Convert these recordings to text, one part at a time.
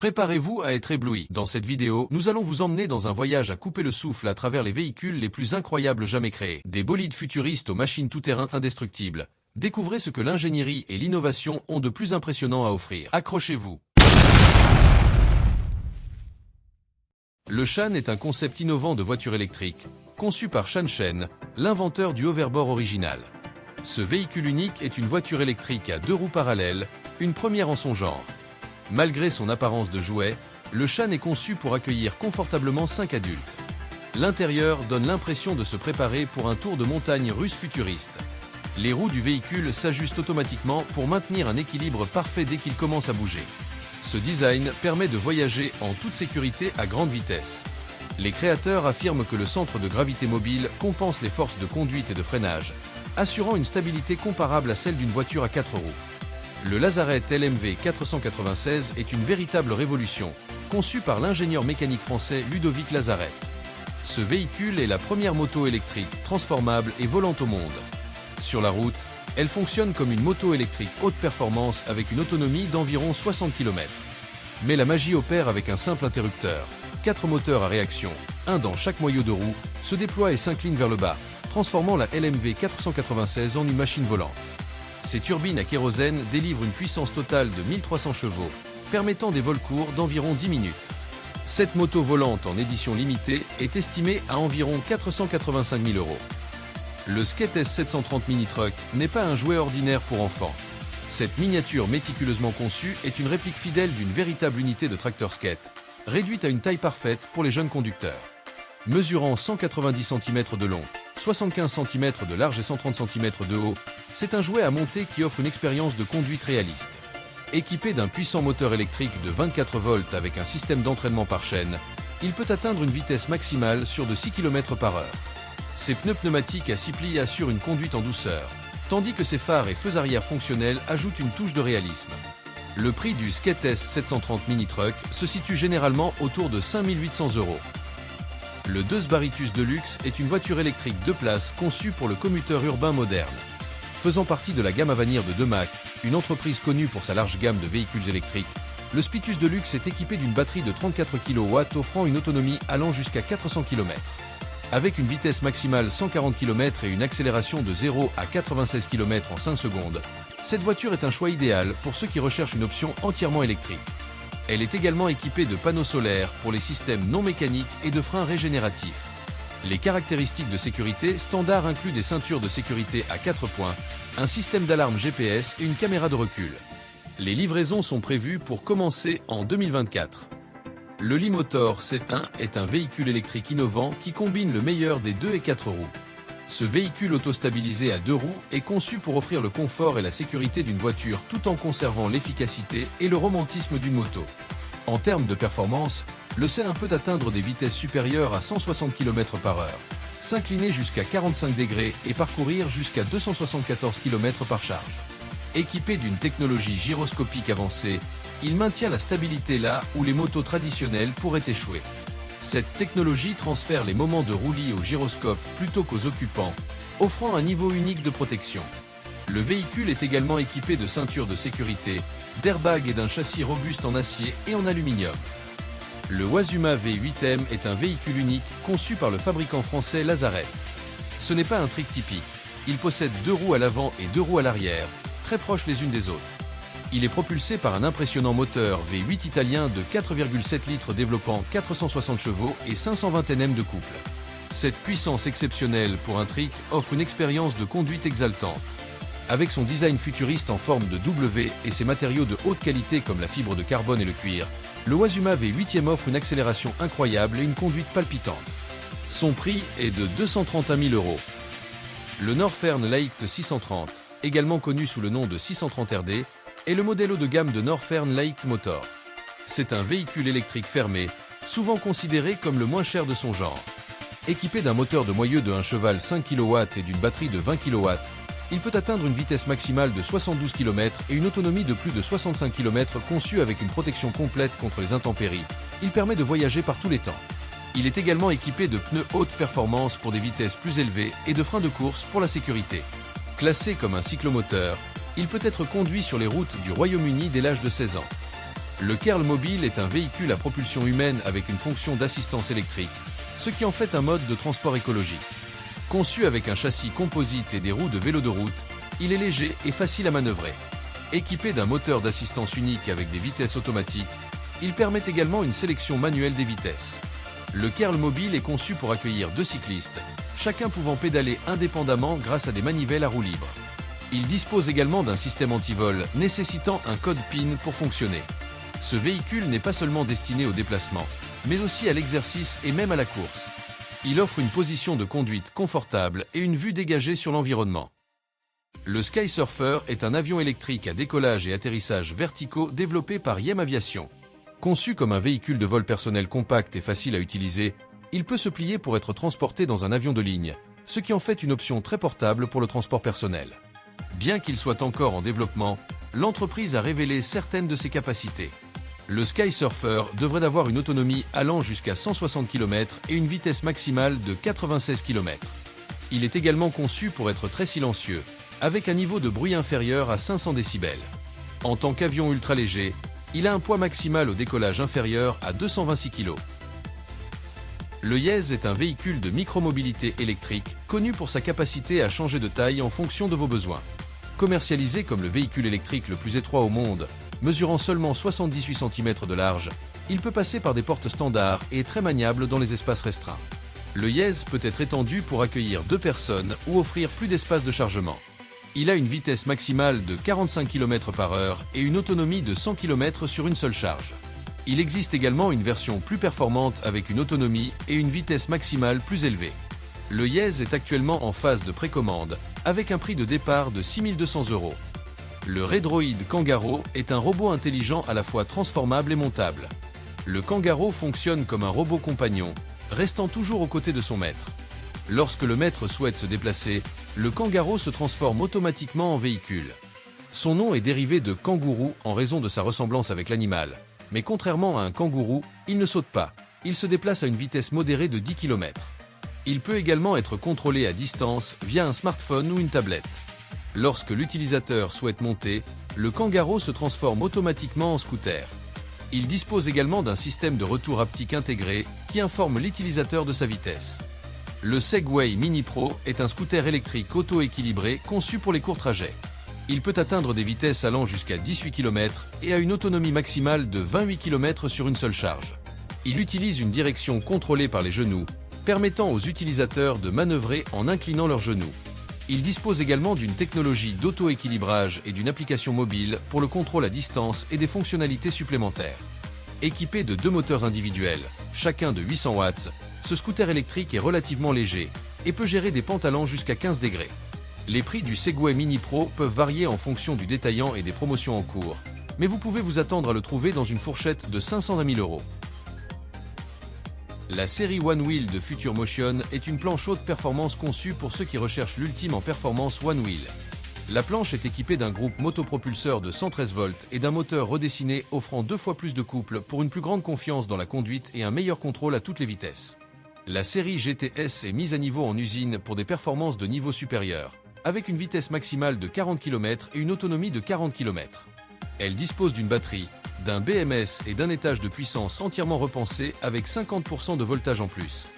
Préparez-vous à être ébloui. Dans cette vidéo, nous allons vous emmener dans un voyage à couper le souffle à travers les véhicules les plus incroyables jamais créés. Des bolides futuristes aux machines tout-terrain indestructibles. Découvrez ce que l'ingénierie et l'innovation ont de plus impressionnant à offrir. Accrochez-vous. Le Shan est un concept innovant de voiture électrique, conçu par Shan Shen, l'inventeur du hoverboard original. Ce véhicule unique est une voiture électrique à 2 roues parallèles, une première en son genre. Malgré son apparence de jouet, le Shan est conçu pour accueillir confortablement 5 adultes. L'intérieur donne l'impression de se préparer pour un tour de montagne russe futuriste. Les roues du véhicule s'ajustent automatiquement pour maintenir un équilibre parfait dès qu'il commence à bouger. Ce design permet de voyager en toute sécurité à grande vitesse. Les créateurs affirment que le centre de gravité mobile compense les forces de conduite et de freinage, assurant une stabilité comparable à celle d'une voiture à 4 roues. Le Lazaret LMV 496 est une véritable révolution, conçue par l'ingénieur mécanique français Ludovic Lazaret. Ce véhicule est la première moto électrique, transformable et volante au monde. Sur la route, elle fonctionne comme une moto électrique haute performance avec une autonomie d'environ 60 km. Mais la magie opère avec un simple interrupteur. 4 moteurs à réaction, un dans chaque moyeu de roue, se déploient et s'inclinent vers le bas, transformant la LMV 496 en une machine volante. Ces turbines à kérosène délivrent une puissance totale de 1300 chevaux, permettant des vols courts d'environ 10 minutes. Cette moto volante en édition limitée est estimée à environ 485 000 €. Le Skate S730 Mini Truck n'est pas un jouet ordinaire pour enfants. Cette miniature méticuleusement conçue est une réplique fidèle d'une véritable unité de tracteur skate, réduite à une taille parfaite pour les jeunes conducteurs. Mesurant 190 cm de long, 75 cm de large et 130 cm de haut, c'est un jouet à monter qui offre une expérience de conduite réaliste. Équipé d'un puissant moteur électrique de 24 volts avec un système d'entraînement par chaîne, il peut atteindre une vitesse maximale sur de 6 km/h. Ses pneus pneumatiques à 6 plis assurent une conduite en douceur, tandis que ses phares et feux arrière fonctionnels ajoutent une touche de réalisme. Le prix du Skate S730 Mini Truck se situe généralement autour de 5 800 €. Le Deux Baritus Deluxe est une voiture électrique 2 places conçue pour le commuteur urbain moderne. Faisant partie de la gamme Avenir de Demac, une entreprise connue pour sa large gamme de véhicules électriques, le Spitus Deluxe est équipé d'une batterie de 34 kW offrant une autonomie allant jusqu'à 400 km. Avec une vitesse maximale 140 km et une accélération de 0 à 96 km en 5 secondes, cette voiture est un choix idéal pour ceux qui recherchent une option entièrement électrique. Elle est également équipée de panneaux solaires pour les systèmes non mécaniques et de freins régénératifs. Les caractéristiques de sécurité standard incluent des ceintures de sécurité à 4 points, un système d'alarme GPS et une caméra de recul. Les livraisons sont prévues pour commencer en 2024. Le Limotor C1 est un véhicule électrique innovant qui combine le meilleur des 2 et 4 roues. Ce véhicule autostabilisé à 2 roues est conçu pour offrir le confort et la sécurité d'une voiture tout en conservant l'efficacité et le romantisme d'une moto. En termes de performance, le C1 peut atteindre des vitesses supérieures à 160 km/h, s'incliner jusqu'à 45 degrés et parcourir jusqu'à 274 km par charge. Équipé d'une technologie gyroscopique avancée, il maintient la stabilité là où les motos traditionnelles pourraient échouer. Cette technologie transfère les moments de roulis au gyroscope plutôt qu'aux occupants, offrant un niveau unique de protection. Le véhicule est également équipé de ceintures de sécurité, d'airbags et d'un châssis robuste en acier et en aluminium. Le Wazuma V8M est un véhicule unique conçu par le fabricant français Lazaret. Ce n'est pas un trick typique, il possède 2 roues à l'avant et 2 roues à l'arrière, très proches les unes des autres. Il est propulsé par un impressionnant moteur V8 italien de 4,7 litres développant 460 chevaux et 520 Nm de couple. Cette puissance exceptionnelle pour un trick offre une expérience de conduite exaltante. Avec son design futuriste en forme de W et ses matériaux de haute qualité comme la fibre de carbone et le cuir, le Wazuma V8M offre une accélération incroyable et une conduite palpitante. Son prix est de 231 000 €. Le Northern Light 630, également connu sous le nom de 630 RD, est le modèle haut de gamme de Northern Light Motor. C'est un véhicule électrique fermé, souvent considéré comme le moins cher de son genre. Équipé d'un moteur de moyeu de 1 cheval 5 kW et d'une batterie de 20 kW, il peut atteindre une vitesse maximale de 72 km et une autonomie de plus de 65 km conçue avec une protection complète contre les intempéries. Il permet de voyager par tous les temps. Il est également équipé de pneus haute performance pour des vitesses plus élevées et de freins de course pour la sécurité. Classé comme un cyclomoteur, il peut être conduit sur les routes du Royaume-Uni dès l'âge de 16 ans. Le Kerl Mobile est un véhicule à propulsion humaine avec une fonction d'assistance électrique, ce qui en fait un mode de transport écologique. Conçu avec un châssis composite et des roues de vélo de route, il est léger et facile à manœuvrer. Équipé d'un moteur d'assistance unique avec des vitesses automatiques, il permet également une sélection manuelle des vitesses. Le Kerl Mobile est conçu pour accueillir 2 cyclistes, chacun pouvant pédaler indépendamment grâce à des manivelles à roue libre. Il dispose également d'un système anti-vol nécessitant un code PIN pour fonctionner. Ce véhicule n'est pas seulement destiné au déplacement, mais aussi à l'exercice et même à la course. Il offre une position de conduite confortable et une vue dégagée sur l'environnement. Le Skysurfer est un avion électrique à décollage et atterrissage verticaux développé par Yem Aviation. Conçu comme un véhicule de vol personnel compact et facile à utiliser, il peut se plier pour être transporté dans un avion de ligne, ce qui en fait une option très portable pour le transport personnel. Bien qu'il soit encore en développement, l'entreprise a révélé certaines de ses capacités. Le Skysurfer devrait avoir une autonomie allant jusqu'à 160 km et une vitesse maximale de 96 km. Il est également conçu pour être très silencieux, avec un niveau de bruit inférieur à 500 décibels. En tant qu'avion ultra léger, il a un poids maximal au décollage inférieur à 226 kg. Le Yez est un véhicule de micromobilité électrique connu pour sa capacité à changer de taille en fonction de vos besoins. Commercialisé comme le véhicule électrique le plus étroit au monde, mesurant seulement 78 cm de large, il peut passer par des portes standards et est très maniable dans les espaces restreints. Le Yez peut être étendu pour accueillir 2 personnes ou offrir plus d'espace de chargement. Il a une vitesse maximale de 45 km/h et une autonomie de 100 km sur une seule charge. Il existe également une version plus performante avec une autonomie et une vitesse maximale plus élevée. Le Yez est actuellement en phase de précommande, avec un prix de départ de 6 200 €. Le Redroid Kangaroo est un robot intelligent à la fois transformable et montable. Le Kangaroo fonctionne comme un robot compagnon, restant toujours aux côtés de son maître. Lorsque le maître souhaite se déplacer, le Kangaroo se transforme automatiquement en véhicule. Son nom est dérivé de kangourou en raison de sa ressemblance avec l'animal. Mais contrairement à un kangourou, il ne saute pas. Il se déplace à une vitesse modérée de 10 km. Il peut également être contrôlé à distance via un smartphone ou une tablette. Lorsque l'utilisateur souhaite monter, le Kangaroo se transforme automatiquement en scooter. Il dispose également d'un système de retour haptique intégré qui informe l'utilisateur de sa vitesse. Le Segway Mini Pro est un scooter électrique auto-équilibré conçu pour les courts trajets. Il peut atteindre des vitesses allant jusqu'à 18 km et a une autonomie maximale de 28 km sur une seule charge. Il utilise une direction contrôlée par les genoux, permettant aux utilisateurs de manœuvrer en inclinant leurs genoux. Il dispose également d'une technologie d'auto-équilibrage et d'une application mobile pour le contrôle à distance et des fonctionnalités supplémentaires. Équipé de 2 moteurs individuels, chacun de 800 watts, ce scooter électrique est relativement léger et peut gérer des pentes allant jusqu'à 15 degrés. Les prix du Segway Mini Pro peuvent varier en fonction du détaillant et des promotions en cours, mais vous pouvez vous attendre à le trouver dans une fourchette de 500 à 1000 €. La série One Wheel de Future Motion est une planche haute performance conçue pour ceux qui recherchent l'ultime en performance One Wheel. La planche est équipée d'un groupe motopropulseur de 113 volts et d'un moteur redessiné offrant 2 fois plus de couple pour une plus grande confiance dans la conduite et un meilleur contrôle à toutes les vitesses. La série GTS est mise à niveau en usine pour des performances de niveau supérieur, avec une vitesse maximale de 40 km et une autonomie de 40 km. Elle dispose d'une batterie, d'un BMS et d'un étage de puissance entièrement repensé avec 50% de voltage en plus.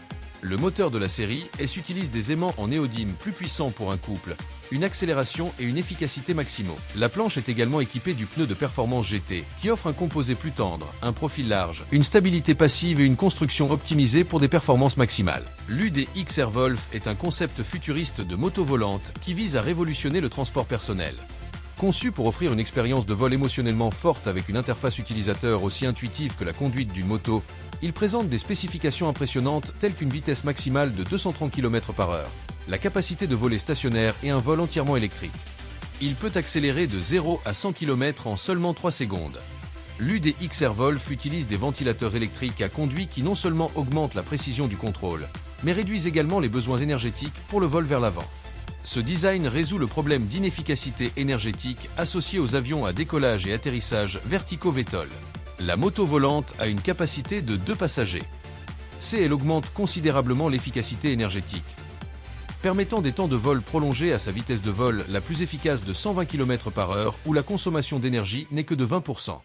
Le moteur de la série S utilise des aimants en néodyme plus puissants pour un couple, une accélération et une efficacité maximaux. La planche est également équipée du pneu de performance GT, qui offre un composé plus tendre, un profil large, une stabilité passive et une construction optimisée pour des performances maximales. L'UD-X Airwolf est un concept futuriste de moto volante qui vise à révolutionner le transport personnel. Conçu pour offrir une expérience de vol émotionnellement forte avec une interface utilisateur aussi intuitive que la conduite d'une moto, il présente des spécifications impressionnantes telles qu'une vitesse maximale de 230 km/h, la capacité de voler stationnaire et un vol entièrement électrique. Il peut accélérer de 0 à 100 km en seulement 3 secondes. L'UD-X Airwolf utilise des ventilateurs électriques à conduit qui non seulement augmentent la précision du contrôle, mais réduisent également les besoins énergétiques pour le vol vers l'avant. Ce design résout le problème d'inefficacité énergétique associé aux avions à décollage et atterrissage verticaux VTOL. La moto volante a une capacité de 2 passagers. Elle augmente considérablement l'efficacité énergétique, permettant des temps de vol prolongés à sa vitesse de vol la plus efficace de 120 km/h où la consommation d'énergie n'est que de 20%.